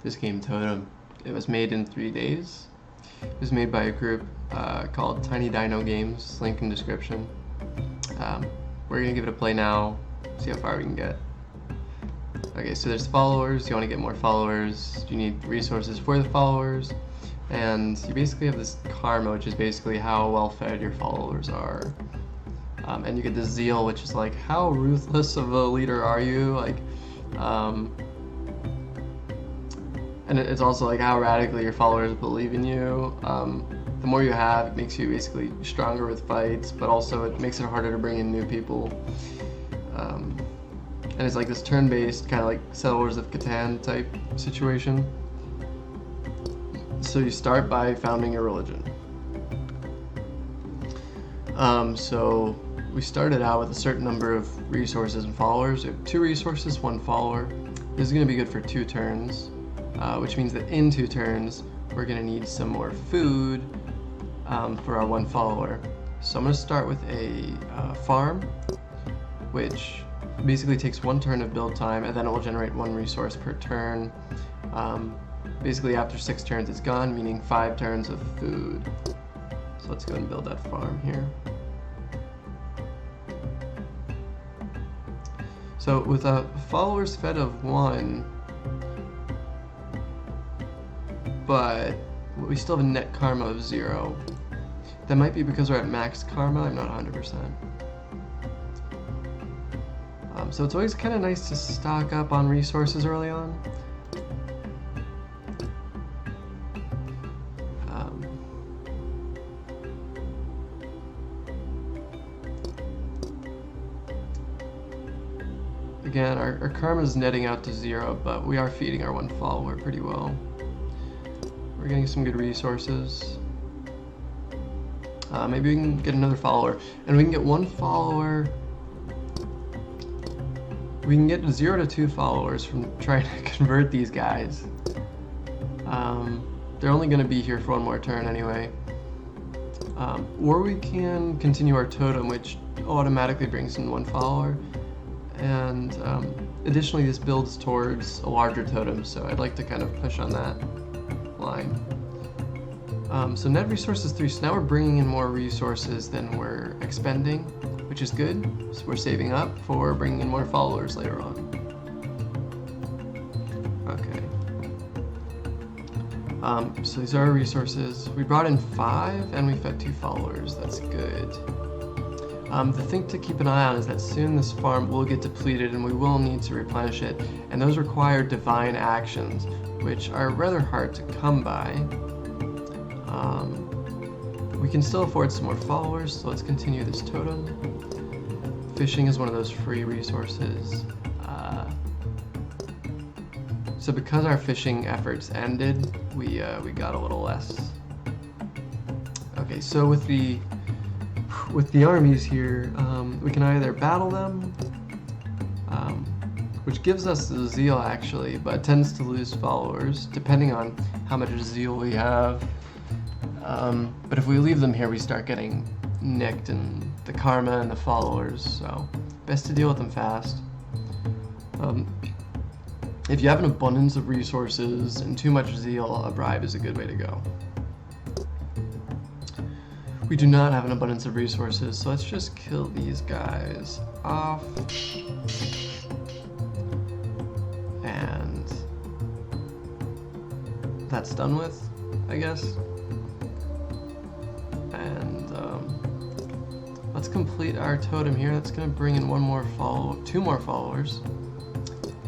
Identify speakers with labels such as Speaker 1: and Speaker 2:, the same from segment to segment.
Speaker 1: this game Totem. It was made in 3 days. It was made by a group called Tiny Dino Games, link in description. We're gonna give it a play now, see how far we can get. Okay, so there's followers. You want to get more followers. You need resources for the followers, and you basically have this karma, which is basically how well fed your followers are. And you get the zeal, which is like how ruthless of a leader are you, like, and it's also like how radically your followers believe in you. The more you have, it makes you basically stronger with fights, but also it makes it harder to bring in new people. And it's like this turn-based kind of like Settlers of Catan type situation. So you start by founding a religion. So we started out with a certain number of resources and followers. We have 2 resources, 1 follower. This is going to be good for 2 turns, which means that in 2 turns we're going to need some more food for our 1 follower. So I'm going to start with a farm, which basically takes 1 turn of build time, and then it will generate 1 resource per turn. Basically after 6 turns it's gone, meaning 5 turns of food. So let's go and build that farm here. So with a followers fed of 1, but we still have a net karma of 0. That might be because we're at max karma, I'm not 100%. So it's always kind of nice to stock up on resources early on. Again, our karma is netting out to 0, but we are feeding our 1 follower pretty well. We're getting some good resources. Maybe we can get another follower, and we can get 1 follower. We can get 0 to 2 followers from trying to convert these guys. They're only going to be here for 1 more turn anyway. Or we can continue our totem, which automatically brings in 1 follower. And additionally, this builds towards a larger totem, so I'd like to kind of push on that line. So net resources 3, so now we're bringing in more resources than we're expending, which is good. So we're saving up for bringing in more followers later on. Okay. So these are our resources. We brought in 5 and we fed 2 followers. That's good. The thing to keep an eye on is that soon this farm will get depleted and we will need to replenish it. And those require divine actions, which are rather hard to come by. We can still afford some more followers, so let's continue this totem. Fishing is one of those free resources. So because our fishing efforts ended, we got a little less. Okay, so with the armies here, we can either battle them, which gives us the zeal actually, but tends to lose followers depending on how much zeal we have. But if we leave them here, we start getting nicked in the karma and the followers, so best to deal with them fast. If you have an abundance of resources and too much zeal, a bribe is a good way to go. We do not have an abundance of resources, so let's just kill these guys off. And that's done with, I guess. And let's complete our totem here. That's gonna bring in 2 more followers.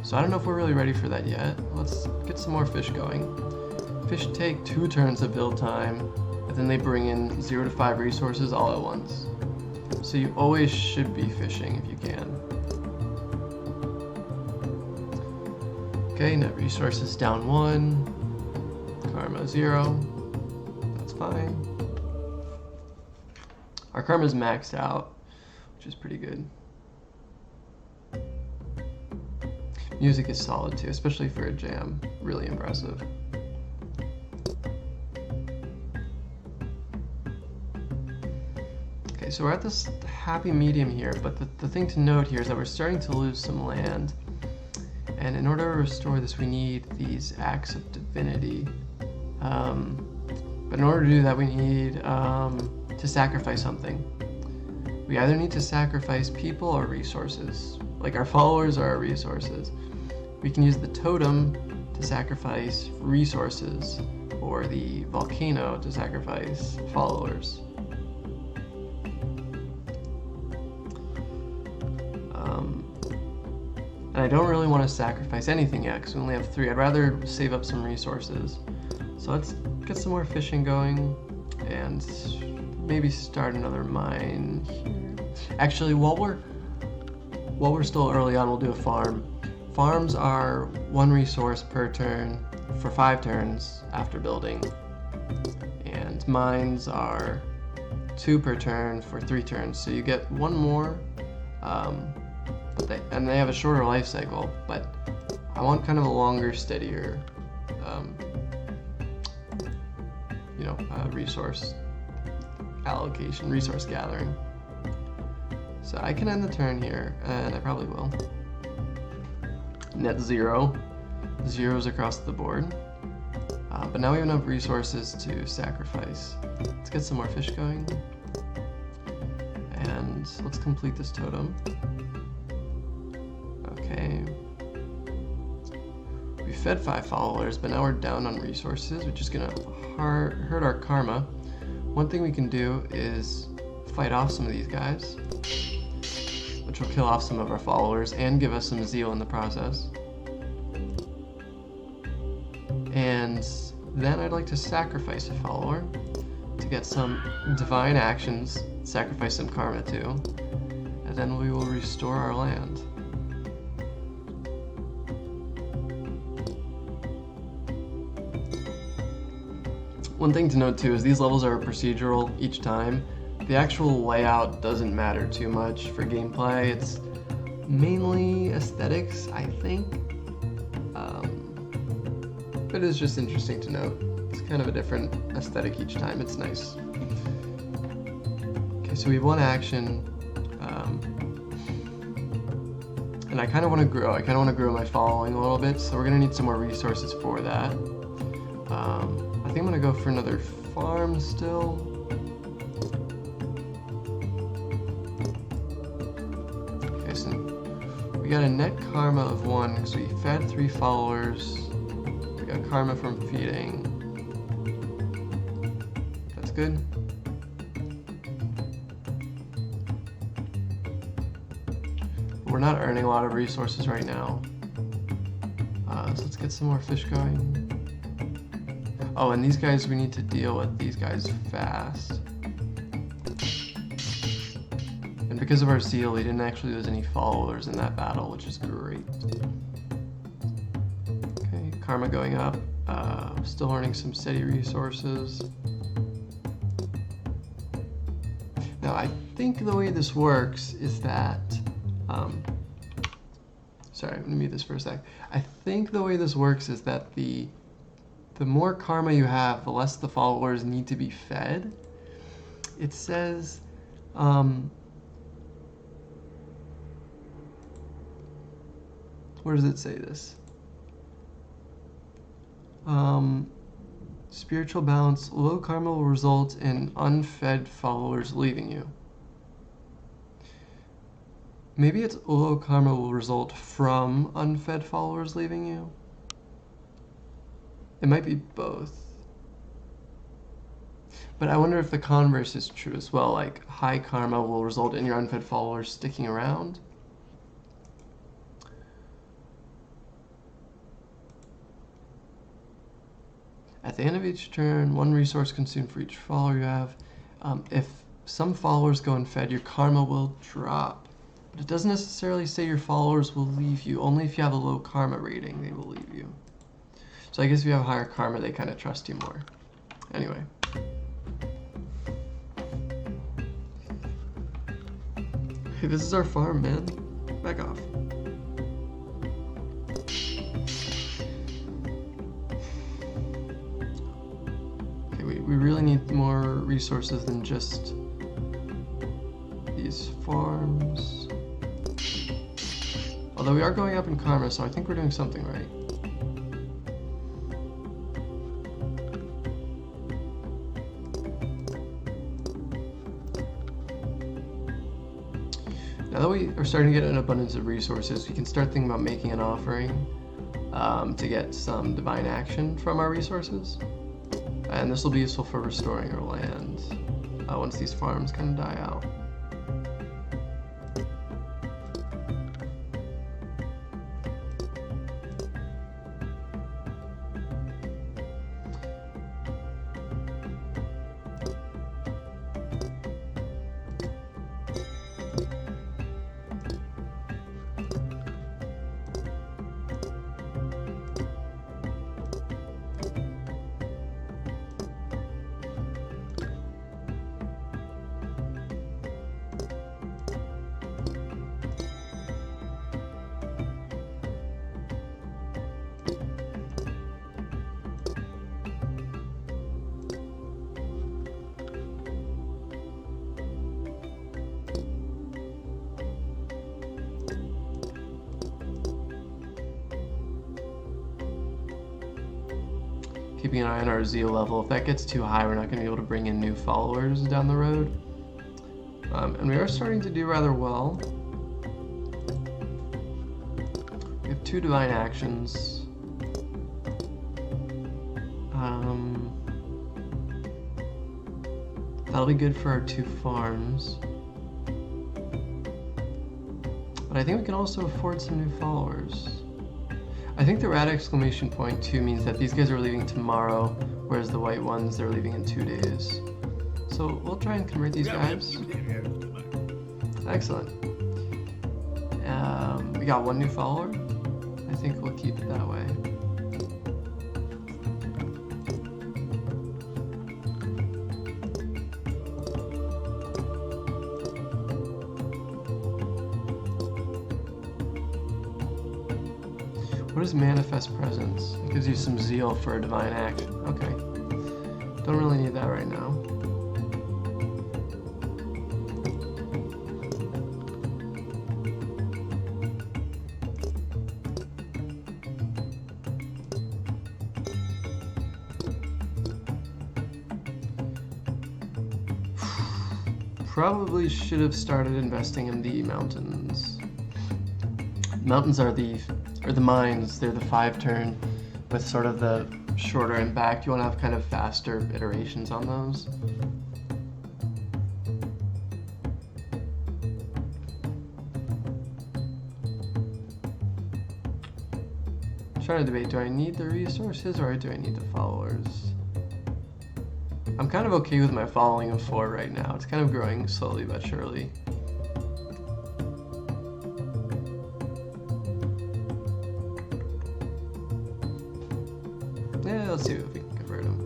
Speaker 1: So I don't know if we're really ready for that yet. Let's get some more fish going. Fish take 2 turns of build time, and then they bring in 0 to 5 resources all at once. So you always should be fishing if you can. Okay, net resources down 1, karma 0, that's fine. Our karma's maxed out, which is pretty good. Music is solid too, especially for a jam, really impressive. Okay, so we're at this happy medium here, but the thing to note here is that we're starting to lose some land. And in order to restore this, we need these acts of divinity. But in order to do that, we need to sacrifice something. We either need to sacrifice people or resources. Like our followers are our resources. We can use the totem to sacrifice resources, or the volcano to sacrifice followers. And I don't really want to sacrifice anything yet because we only have 3. I'd rather save up some resources. So let's get some more fishing going and maybe start another mine here. Actually, while we're still early on, we'll do a farm. Farms are 1 resource per turn for 5 turns after building. And mines are 2 per turn for 3 turns. So you get 1 more. And they have a shorter life cycle, but I want kind of a longer, steadier, resource allocation, resource gathering. So I can end the turn here, and I probably will. Net 0, zeros across the board. But now we have enough resources to sacrifice. Let's get some more fish going, and let's complete this totem. Okay. We fed 5 followers, but now we're down on resources, which is gonna hurt our karma. One thing we can do is fight off some of these guys, which will kill off some of our followers and give us some zeal in the process. And then I'd like to sacrifice a follower to get some divine actions, sacrifice some karma too, and then we will restore our land. One thing to note too is these levels are procedural each time. The actual layout doesn't matter too much for gameplay. It's mainly aesthetics, I think. But it's just interesting to note. It's kind of a different aesthetic each time. It's nice. Okay, so we have 1 action. And I kind of want to grow. I kind of want to grow my following a little bit, so we're going to need some more resources for that. I think I'm gonna go for another farm still. Okay, so we got a net karma of 1 because we fed 3 followers. We got karma from feeding. That's good. We're not earning a lot of resources right now. So let's get some more fish going. Oh, and these guys, we need to deal with these guys fast. And because of our zeal, we didn't actually lose any followers in that battle, which is great. Okay, karma going up. Still earning some steady resources. Now, I think the way this works is that... sorry, I'm gonna mute this for a sec. I think the way this works is that the more karma you have, the less the followers need to be fed. It says, where does it say this? Spiritual balance, low karma will result in unfed followers leaving you. Maybe it's low karma will result from unfed followers leaving you. It might be both. But I wonder if the converse is true as well, like high karma will result in your unfed followers sticking around. At the end of each turn, 1 resource consumed for each follower you have. If some followers go unfed, your karma will drop. But it doesn't necessarily say your followers will leave you. Only if you have a low karma rating, they will leave you. So I guess if you have higher karma, they kind of trust you more. Anyway. Hey, this is our farm, man. Back off. Okay, we really need more resources than just these farms. Although Although we are going up in karma, so I think we're doing something right. Now that we are starting to get an abundance of resources, we can start thinking about making an offering to get some divine action from our resources. And this will be useful for restoring our land once these farms kind of die out. Keeping an eye on our zeal level. If that gets too high, we're not going to be able to bring in new followers down the road. And we are starting to do rather well. We have 2 divine actions. That'll be good for our 2 farms. But I think we can also afford some new followers. I think the rat exclamation point too means that these guys are leaving tomorrow, whereas the white ones, they're leaving in 2 days. So we'll try and convert these guys. Excellent. We got 1 new follower. I think we'll keep it that way. What is manifest presence? It gives you some zeal for a divine action. Okay. Don't really need that right now. Probably should have started investing in the mountains. Mountains are the mines. They're the 5-turn with sort of the shorter impact. You want to have kind of faster iterations on those. I'm trying to debate, do I need the resources or do I need the followers? I'm kind of okay with my following of 4 right now. It's kind of growing slowly but surely. Yeah, let's see if we can convert them.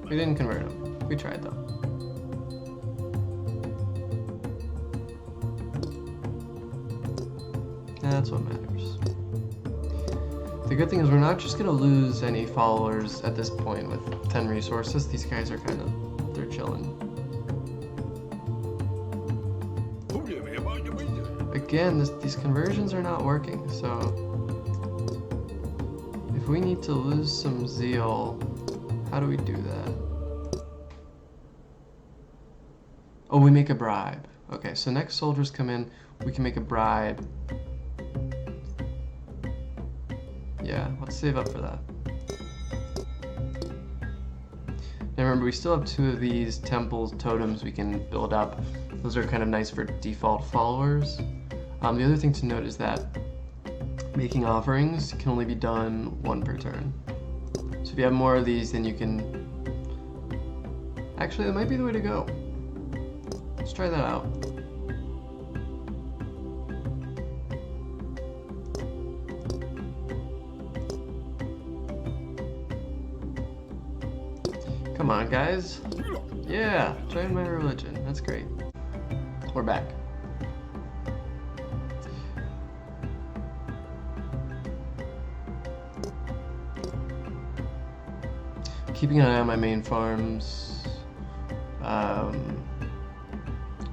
Speaker 1: We didn't convert them. We tried though. That's what matters. The good thing is we're not just gonna lose any followers at this point with 10 resources. These guys are kind of, they're chilling. Again, these conversions are not working, so if we need to lose some zeal, how do we do that? Oh, we make a bribe. Okay, so next soldiers come in, we can make a bribe. Yeah, let's save up for that. Now remember, we still have 2 of these temples, totems we can build up. Those are kind of nice for default followers. The other thing to note is that making offerings can only be done 1 per turn. So if you have more of these, then you can... Actually, that might be the way to go. Let's try that out. Come on, guys. Yeah, join my religion. That's great. We're back. Keeping an eye on my main farms.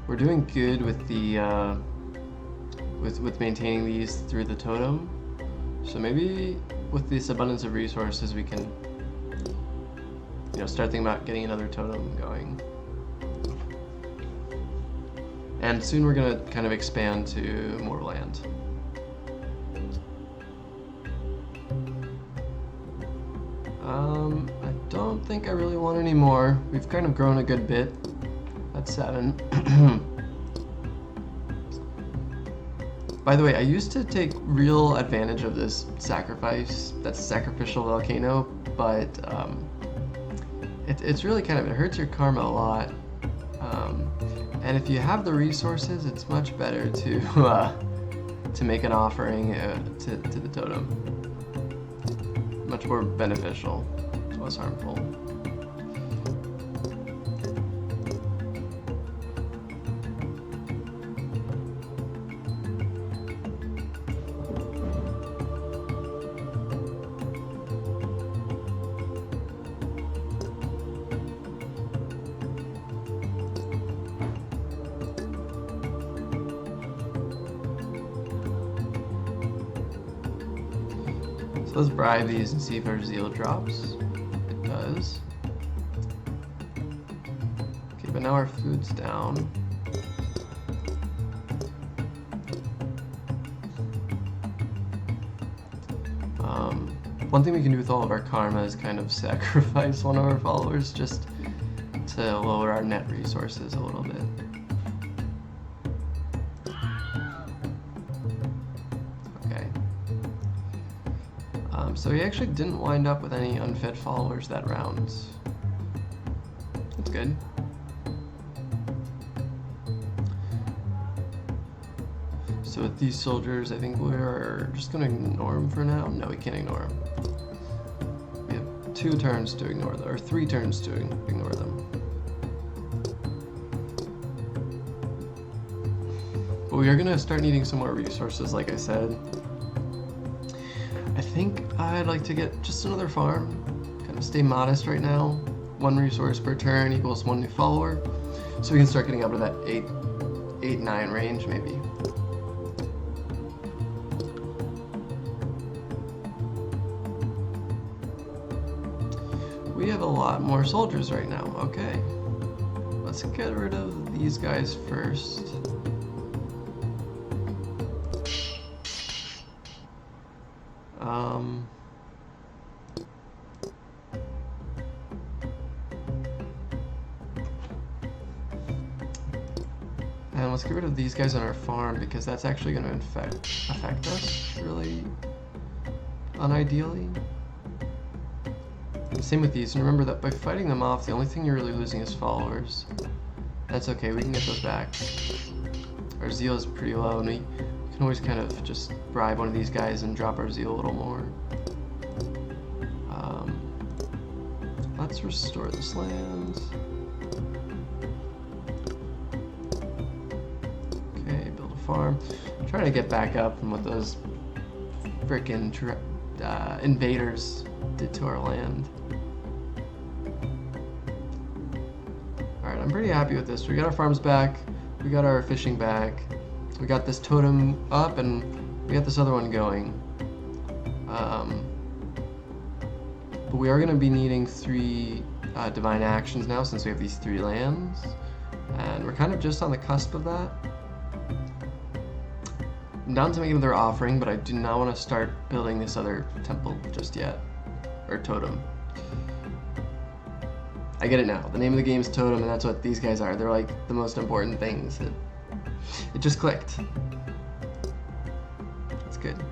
Speaker 1: We're doing good with the with maintaining these through the totem. So maybe with this abundance of resources, we can, you know, start thinking about getting another totem going. And soon we're gonna kind of expand to more land. I don't think I really want any more. We've kind of grown a good bit. That's 7. By the way, I used to take real advantage of this sacrifice, that's sacrificial volcano, but it's really kind of, it hurts your karma a lot. And if you have the resources, it's much better to make an offering to the totem. Much more beneficial, less harmful. Let's bribe these and see if our zeal drops. It does. Okay, but now our food's down. One thing we can do with all of our karma is kind of sacrifice one of our followers just to lower our net resources a little bit. So he actually didn't wind up with any unfed followers that round. That's good. So with these soldiers, I think we're just gonna ignore them for now. No, we can't ignore them. We have 2 turns to ignore them, or 3 turns to ignore them. But we are gonna start needing some more resources, like I said. I think I'd like to get just another farm, kind of stay modest right now. 1 resource per turn equals 1 new follower. So we can start getting up to that 8, 9 range maybe. We have a lot more soldiers right now, okay. Let's get rid of these guys first. And let's get rid of these guys on our farm because that's actually going to affect us really unideally. And same with these, and remember that by fighting them off, the only thing you're really losing is followers. That's okay, we can get those back. Our zeal is pretty low, and we can always kind of just bribe one of these guys and drop our zeal a little more. Let's restore this land. Okay, build a farm. I'm trying to get back up from what those frickin' invaders did to our land. Alright, I'm pretty happy with this. We got our farms back, we got our fishing back, we got this totem up, and we got this other one going. But we are going to be needing 3 divine actions now since we have these 3 lands, and we're kind of just on the cusp of that. I'm down to make another offering, but I do not want to start building this other temple just yet. Or totem. I get it now. The name of the game is Totem, and that's what these guys are. They're like the most important things. It just clicked. That's good.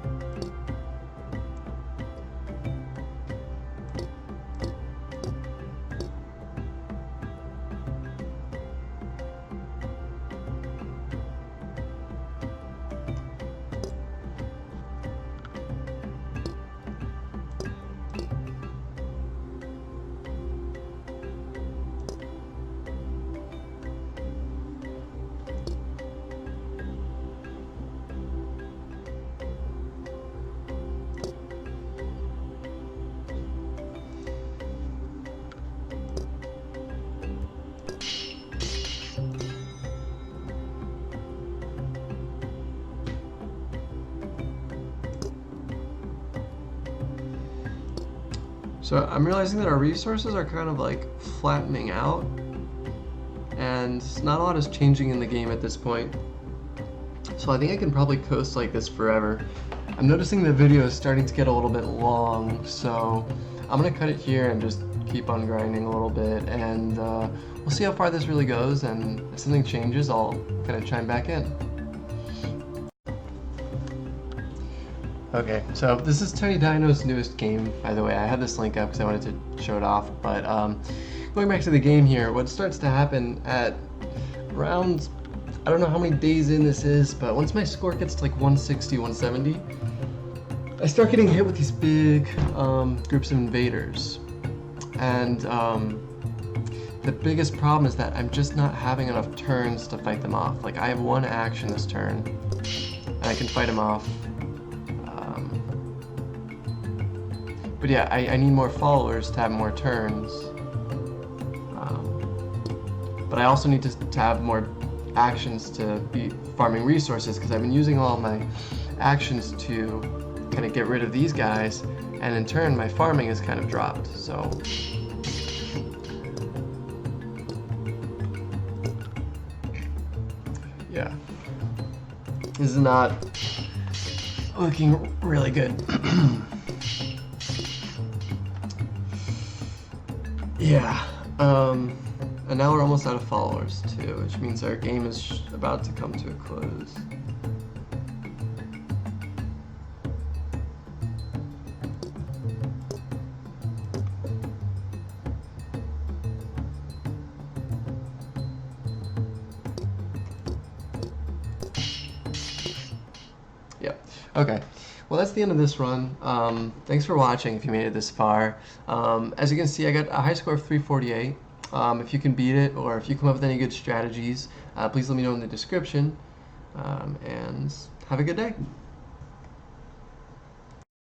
Speaker 1: So I'm realizing that our resources are kind of like flattening out, and not a lot is changing in the game at this point. So I think I can probably coast like this forever. I'm noticing the video is starting to get a little bit long, so I'm gonna cut it here and just keep on grinding a little bit, and we'll see how far this really goes, and if something changes, I'll kind of chime back in. Okay, so this is Tiny Dino's newest game, by the way. I had this link up because I wanted to show it off, but going back to the game here, what starts to happen at around, I don't know how many days in this is, but once my score gets to like 160, 170, I start getting hit with these big groups of invaders. And the biggest problem is that I'm just not having enough turns to fight them off. Like, I have one action this turn, and I can fight them off. But yeah, I need more followers to have more turns. But I also need to have more actions to be farming resources, because I've been using all my actions to kind of get rid of these guys, and in turn my farming has kind of dropped. So yeah, this is not looking really good. Yeah, and now we're almost out of followers too, which means our game is about to come to a close. Yep. Okay. Well, that's the end of this run. Thanks for watching if you made it this far. As you can see, I got a high score of 348. If you can beat it, or if you come up with any good strategies, please let me know in the description. And have a good day.